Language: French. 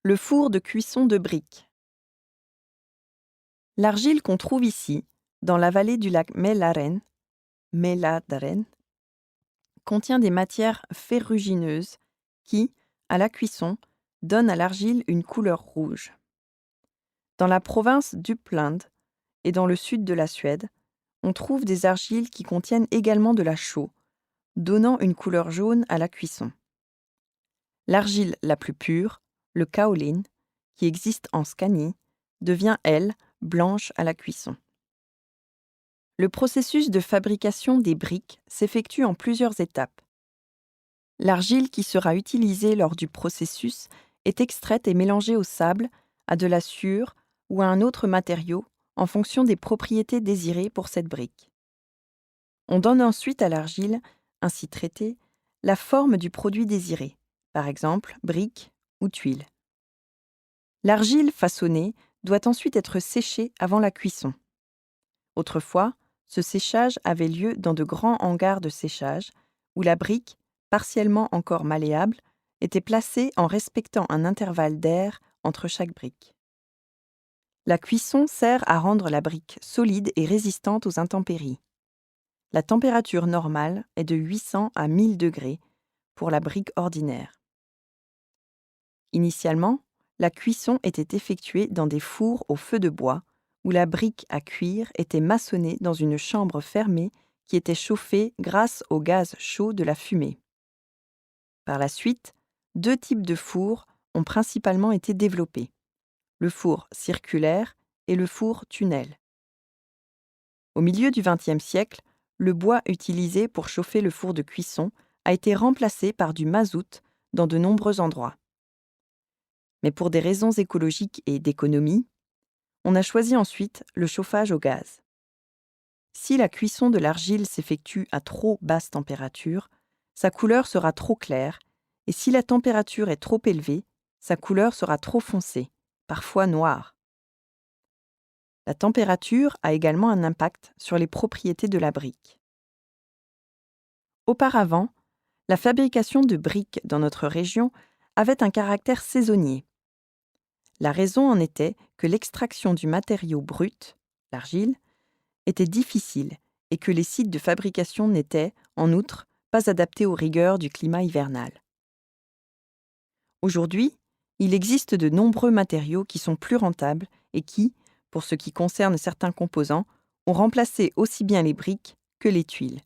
Le four de cuisson de briques. L'argile qu'on trouve ici, dans la vallée du lac Mälarderen, contient des matières ferrugineuses qui, à la cuisson, donnent à l'argile une couleur rouge. Dans la province d'Uppland et dans le sud de la Suède, on trouve des argiles qui contiennent également de la chaux, donnant une couleur jaune à la cuisson. L'argile la plus pure, le kaolin, qui existe en Scanie, devient, elle, blanche à la cuisson. Le processus de fabrication des briques s'effectue en plusieurs étapes. L'argile qui sera utilisée lors du processus est extraite et mélangée au sable, à de la sciure ou à un autre matériau en fonction des propriétés désirées pour cette brique. On donne ensuite à l'argile, ainsi traitée, la forme du produit désiré, par exemple brique ou tuile. L'argile façonnée doit ensuite être séchée avant la cuisson. Autrefois, ce séchage avait lieu dans de grands hangars de séchage où la brique, partiellement encore malléable, était placée en respectant un intervalle d'air entre chaque brique. La cuisson sert à rendre la brique solide et résistante aux intempéries. La température normale est de 800 à 1000 degrés pour la brique ordinaire. Initialement, la cuisson était effectuée dans des fours au feu de bois, où la brique à cuire était maçonnée dans une chambre fermée qui était chauffée grâce au gaz chaud de la fumée. Par la suite, deux types de fours ont principalement été développés, le four circulaire et le four tunnel. Au milieu du XXe siècle, le bois utilisé pour chauffer le four de cuisson a été remplacé par du mazout dans de nombreux endroits. Mais pour des raisons écologiques et d'économie, on a choisi ensuite le chauffage au gaz. Si la cuisson de l'argile s'effectue à trop basse température, sa couleur sera trop claire, et si la température est trop élevée, sa couleur sera trop foncée, parfois noire. La température a également un impact sur les propriétés de la brique. Auparavant, la fabrication de briques dans notre région avait un caractère saisonnier. La raison en était que l'extraction du matériau brut, l'argile, était difficile et que les sites de fabrication n'étaient, en outre, pas adaptés aux rigueurs du climat hivernal. Aujourd'hui, il existe de nombreux matériaux qui sont plus rentables et qui, pour ce qui concerne certains composants, ont remplacé aussi bien les briques que les tuiles.